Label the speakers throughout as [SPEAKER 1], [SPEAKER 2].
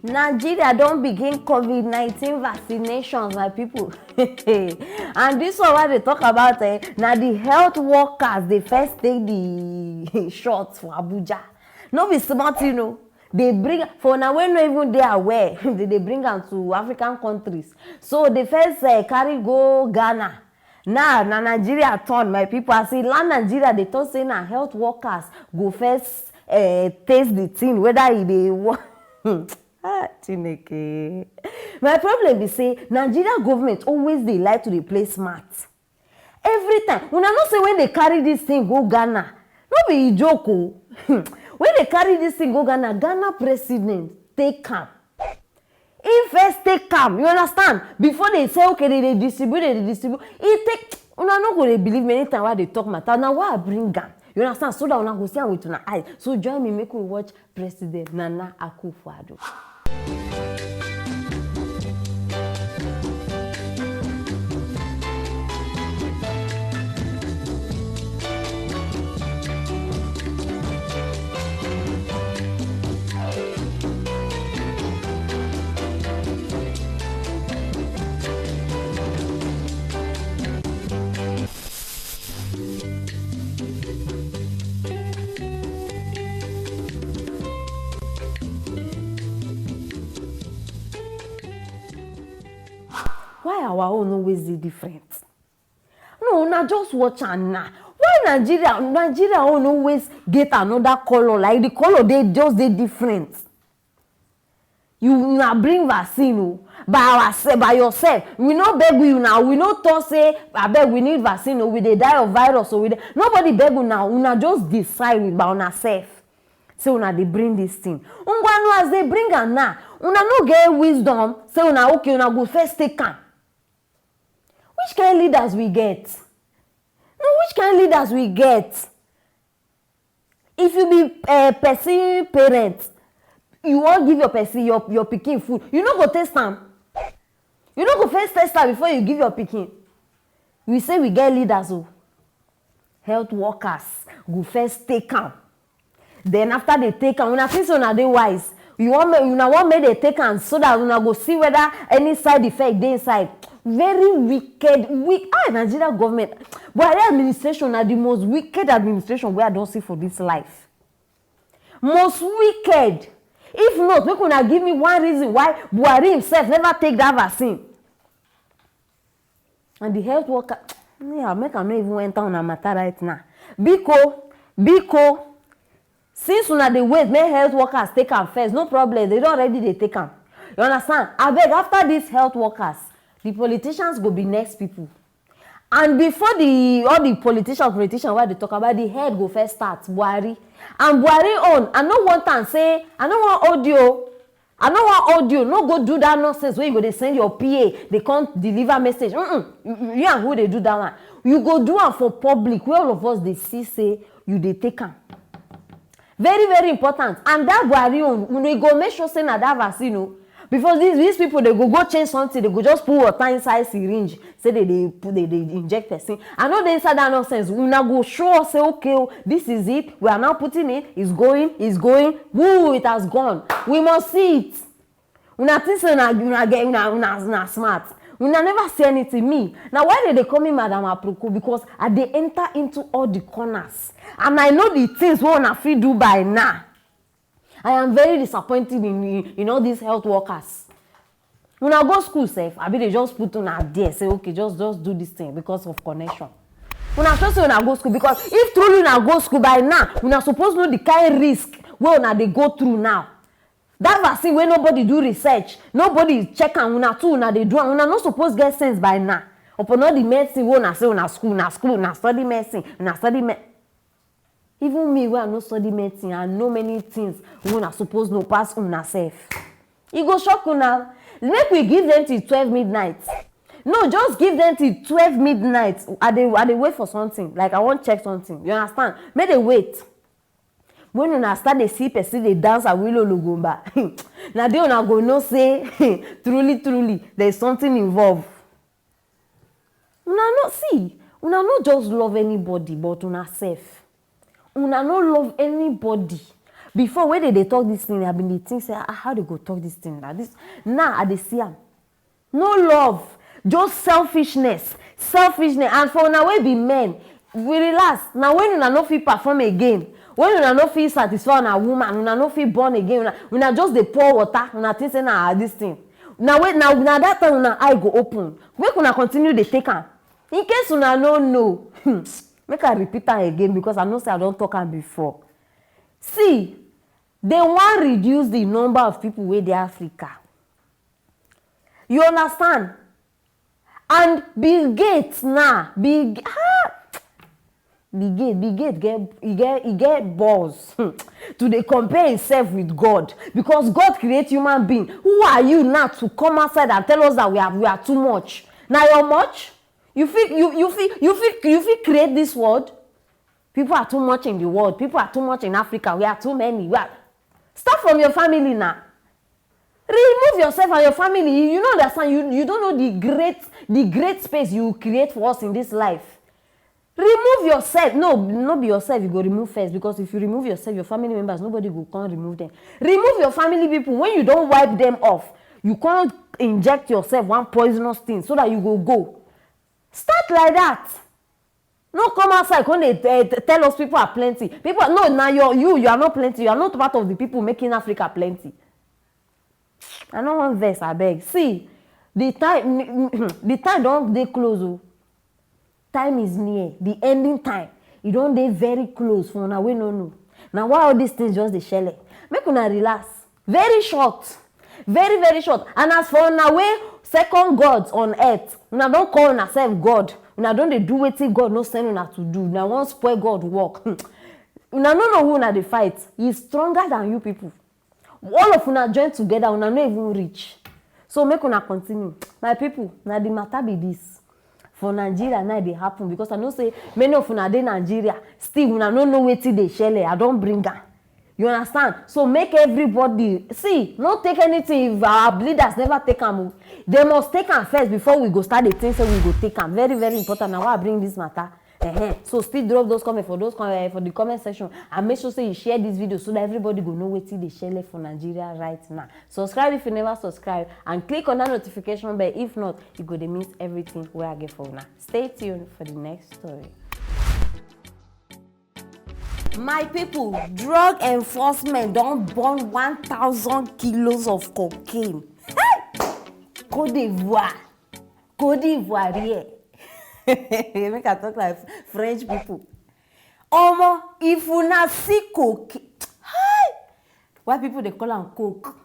[SPEAKER 1] Nigeria don't begin COVID-19 vaccinations, my people. And this one what they talk about, now the health workers, they first take the shots for Abuja. No be smart, you know. They bring, for now when not even they are aware, they bring them to African countries. So they first carry go Ghana. Now, Nigeria turn, my people. I say, land Nigeria, they talk say na health workers go first taste the thing, whether they want. Chineke. My problem is say Nigeria government always they like to play smart. Every time. Una know say when they carry this thing go Ghana, no be joke. When they carry this thing go Ghana, Ghana president take calm. He first take calm, you understand? Before they say okay, they distribute. He take. Una no go they believe me anytime why they talk matter. Now why I bring am? You understand? So that una go see am with una eye. So join me, make we watch President Nana Akufo-Addo. Why our own always dey different? No, na just watch am now. Why Nigeria own always get another color? Like the color they just dey different. You na bring vaccine by yourself. We no beg you now. We no talk say abeg we need vaccine we dey die of virus nobody beg you now. Una just decide by una self. Say una dey bring this thing. Ungwanu as they bring am now. Una no get wisdom. Say una okay una go first take am. Which kind of leaders we get? No, which kind of leaders we get? If you be a person parent, you won't give your person your pikin food. You no go test am. You no go first test am before you give your pikin. We say we get leaders health workers go first take am. Then after they take am, una think say una dey wise. Una want make they take am so that una go see whether any side effect dey inside. Very wicked, Nigeria government. Buhari administration are the most wicked administration where I don't see for this life. Most wicked. If not, make una give me one reason why Buhari himself never take that vaccine. And the health worker, yeah, make am not even enter on a matter right now. Biko, since una dey wait, make health workers take am first. No problem, they don't already they take am. You understand? Abeg, after these health workers, the politicians go be next people. And before all the politicians where they talk about, the head go first start, Buhari. And Buhari own, I no want am say, I no want audio, no go do that nonsense where you go they send your PA, they can't deliver message. You and who they do that one. You go do am for public, where all of us they see say you they take am. Very, very important. And that Buhari own, we go make sure say na that vaccine, because these people they go change something, they go just put water inside syringe, say they inject person. I know they inside that nonsense. We now go show us say okay, this is it. We are now putting it. It's going. Woo! It has gone. We must see it. Una think say una smart. Una never say anything. Me now why did they call me Madam Aproko? Because I they enter into all the corners, and I know the things we una fit do by now. I am very disappointed in all these health workers. When I go school safe, I be they just put on a there, say okay, just do this thing because of connection. When I first when I go school, because if truly I go school by now, when I supposed to know the kind of risk where they go through now. That vaccine where nobody do research, nobody check and una too una they do, una not supposed get sense by now. Upon all the medicine when I say una school, study medicine, even me, when I no study medicine, I know many things when I suppose no pass una self. E go shock una. Make we give them till 12 midnight. No, just give them till 12 midnight. Are they wait for something? Like I want check something. You understand? Make they wait. When una start they see person they dance a willow lugumba. Now they una go no say truly there's something involved. Una not see. Una not just love anybody but una self. Una no love anybody Before, when they talk this thing, I been the thing say, how they go talk this thing like this? Now I dey see am. No love, just selfishness, and for una wey be men, we relax. Now when una no fit perform again, when una no fit satisfy una woman, una no fit born again, una just dey pour water, una think say na this thing. Now that time una eye go open, make una continue dey take am. In case una no know, make I repeat am again because I know say I don talk am before. See, they wan reduce the number of people wey dey Africa. You understand? And Bill Gates now, Bill Gates get balls to dey compare himself with God, because God create human being. Who are you now to come outside and tell us that we are too much? Now you're much? You feel create this world? People are too much in the world. People are too much in Africa. We are too many. Start from your family now. Remove yourself and your family. You don't understand. You don't know the great space you create for us in this life. Remove yourself. No, not be yourself. You go remove first, because if you remove yourself, your family members, nobody will come remove them. Remove your family people. When you don't wipe them off, you can't inject yourself one poisonous thing so that you go. Start like that. No come outside when they tell us people are plenty. People, no, now you are not plenty. You are not part of the people making Africa plenty. I don't want verse, I beg. See, the time don't dey close. Oh. Time is near. The ending time. You don't dey very close for now. We no know. Now why all these things just dey shele? Make una relax. Very short. Very, very short. And as for now, way second gods on earth, una don't call una self God. Una don't dey do wetin God no send una to do. Una wan spoil God work. Una no know who una dey fight. He's stronger than you people. All of una join together, una no even reach. So make una continue. My people, now the matter be this. For Nigeria, now they happen, because I know say many of una dey Nigeria, still una no know wetin dey shele. I don't bring am. You understand? So make everybody see, not take anything if our leaders never take am. They must take am first before we go start the thing. So we go take am. Very, very important. Now why I bring this matter. So still drop those comments for the comment section, and make sure say you share this video so that everybody go know wetin dey share for Nigeria right now. Subscribe if you never subscribe, and click on that notification bell. If not, you go dey miss everything where I get for now. Stay tuned for the next story. My people, drug enforcement don burn 1,000 kilos of cocaine. Cote d'Ivoire here. Make I talk like French people. Omo, if una see coke, why people they call am coke?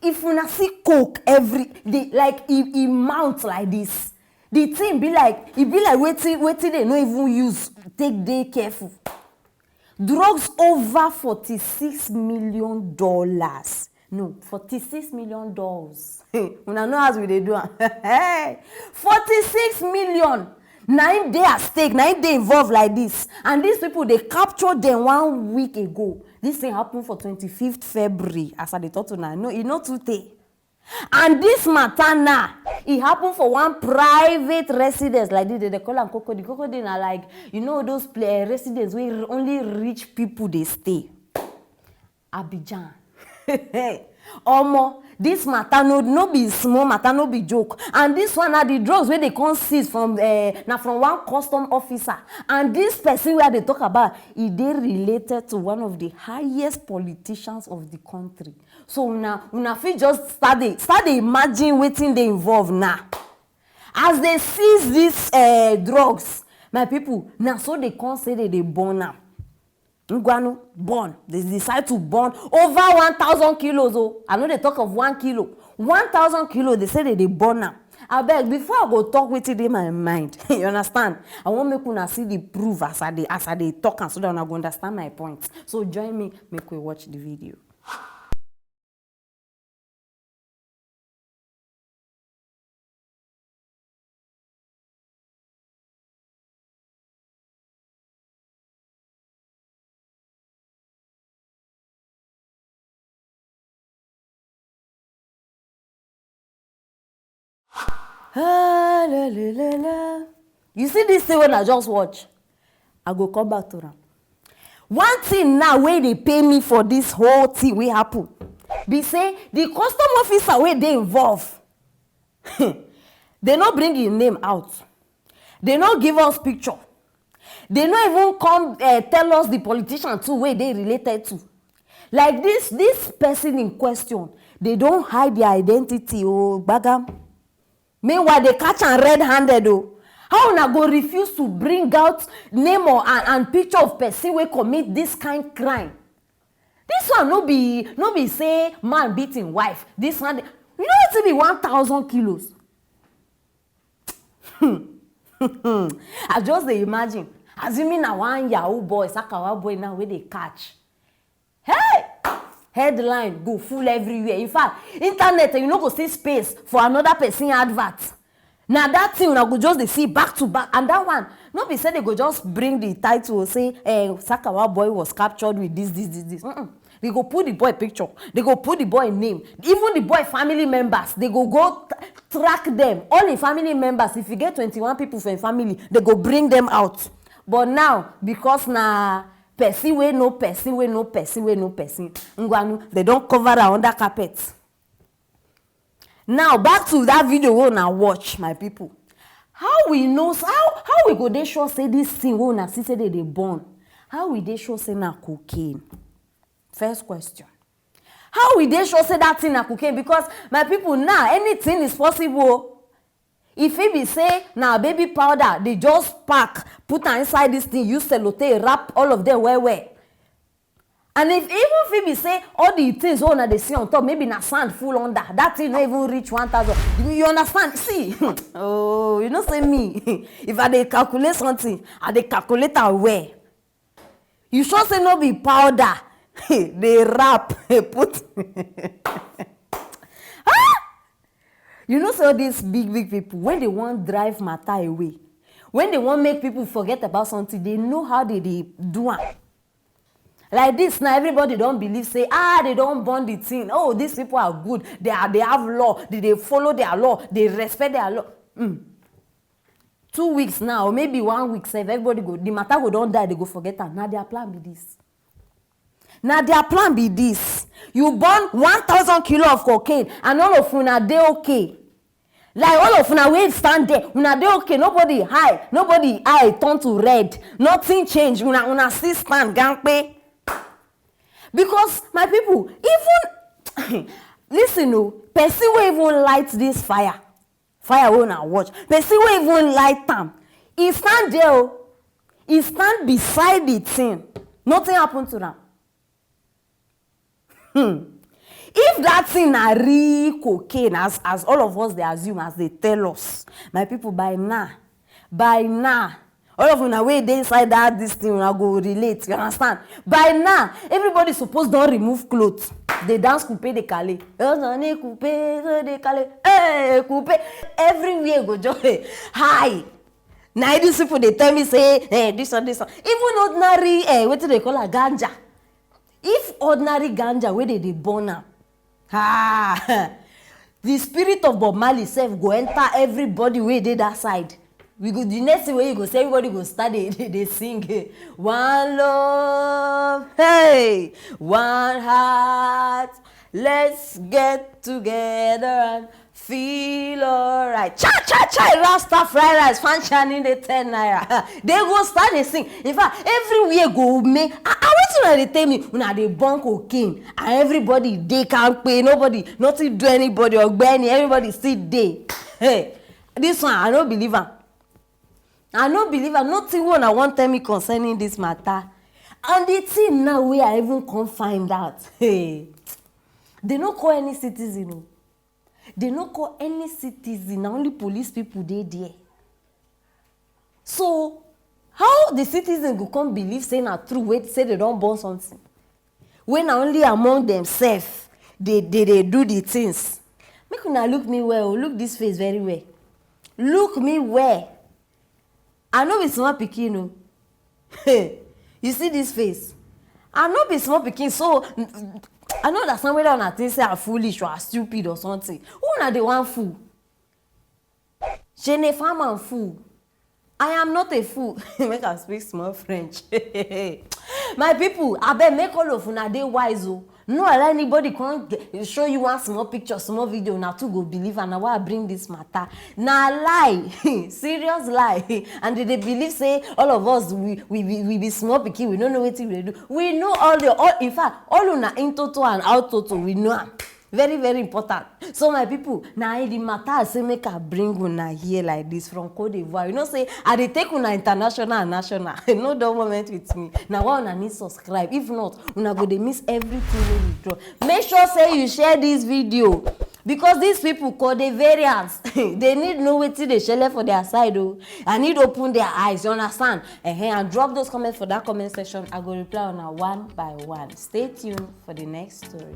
[SPEAKER 1] If una see coke every day, like it mounts like this, the thing be like waiting they no even use. Take day careful. Drugs over $46 million. No, $46 million. Una know as we dey do am. 46 million. 9 days at stake, 9 days involved like this. And these people, they captured them 1 week ago. This thing happened for 25th February. As I talk to now, no, it's not today. And this matter now, it happened for one private residence like this. They call them Coco. The Coco are like, you know, those residents where only rich people they stay. Abidjan. Omo, this matter no be small matter, no be joke. And this one are the drugs where they come seize from from one custom officer. And this person where they talk about, is they related to one of the highest politicians of the country. So una fit just start to imagine wetin they involve now. As they seize these drugs, my people, now so they come say they burn them. Ngwanu, burn. They decide to burn over 1,000 kilos. Oh, I know they talk of 1 kilo. 1,000 kilos, they say they burn them. I beg, before I go talk with it in my mind, you understand? I want make una see the proof as I they talk, and so that una go understand my point. So join me, make we watch the video. You see this thing when I just watch, I go come back to them. One thing now where they pay me for this whole thing wey happen be say the custom officer where they involve they not bring his name out, they not give us picture, they not even come tell us the politician too where they related to. Like this person in question, they don't hide their identity. Oh bagam. Meanwhile they catch am red-handed. Oh, how una go refuse to bring out name or and picture of person wey commit this kind crime? This one no be say man beat him wife. This one, you know it be 1,000 kilos. I just dey imagine, assuming na one Yahoo boy, Sakawa boy now where they catch. Hey, headline go full everywhere. In fact, internet you no go see space for another person advert. Now that thing una go just dey see back to back, and that one no be say they go just bring the title say Sakawa boy was captured with this. They go put the boy picture, they go put the boy name, even the boy family members, they go track them, all the family members. If you get 21 people for a family, they go bring them out. But now because na person wey no person, they don't cover her under carpet. Now back to that video wey una watch, my people. How we know, how we go dey sure say this thing wey una see say they born, how we dey sure say na cocaine? First question. How we dey sure say that thing na cocaine? Because my people, now anything is possible. If it be say now baby powder, they just pack, put inside this thing, use sellotape, wrap all of them well. And if it be say all the things on they see on top, maybe na sand full under, that thing not even reach 1,000. You understand? See, oh, you know say me. If I dey calculate something, I dey calculate where. You sure say no be powder? They wrap, put. You know, so these big people, when they want drive matter away, when they want make people forget about something, they know how they do it. Like this now, everybody don't believe, say, they don't burn the thing. Oh, these people are good. They have law. They follow their law. They respect their law. 2 weeks now, or maybe 1 week, save everybody go. The matter go don't die. They go forget that. Now their plan be this. You burn 1,000 kilo of cocaine, and all of una they okay. Like all of una wey stand there, una dey okay. Nobody high, nobody eye turn to red. Nothing change. Una still stand gangpe. Because my people, even listen, person wey even light this fire wey una watch, person wey even light am, he stand there, he stand beside the thing. Nothing happen to them. If that thing na real cocaine, as all of us they assume, as they tell us, my people, by now, all of una wey dey inside that this thing una go relate. You understand? By now, everybody supposed don't remove clothes. They dance coupe de calais. Hey, coupe. Everywhere go just hi. Now these people they tell me say this one. Even ordinary what do they call a ganja? If ordinary ganja where they burn am, the spirit of Bob Marley self go enter everybody where they that side. We go the next way you go say everybody go start they sing one love, hey, one heart, let's get together and feel alright. Cha Rasta fried rice fan chanting the 10 naira. They go start they sing. In fact, everywhere go make. I want to tell me when they burn cocaine and everybody they can't pay, nobody, nothing do anybody or Benny, everybody still day. Hey, this one I don't believe her. Nothing one I want tell me concerning this matter. And the thing now where I even can't find out. Hey, they don't call any citizen. They don't call any citizen. Only police people they there. So how the citizen go come believe say na true wait say they don't burn something when only among themselves they do the things. Make una look me well. Look this face very well. Look me well. I know be small pikin. You see this face? I know be small pikin, so I know that somewhere down at think say I'm foolish or I'm stupid or something. Who na the one fool? Je ne femme un fool. I am not a fool. Make I speak small French. My people, abeg make all of una dey wise o. No allow anybody come show you one small picture, small video, na too go believe, and na why I bring this matter. Na lie, serious lie. And they believe say all of us we be small pikin, we no know wetin we dey do. We know all, in fact, all una in total and out total, we know am. Very, very important. So my people, na the matter I say make I bring una here like this from Cote d'Ivoire. You know say I dey take una international and national. No dull moment with me. Na why una need subscribe. If not, una go dey miss everything wey we drop. Make sure say you share this video, because these people called the variants, they need know wetin dey shele for their side. Oh, I need open their eyes. You understand? And drop those comments for that comment section. I go reply on one by one. Stay tuned for the next story.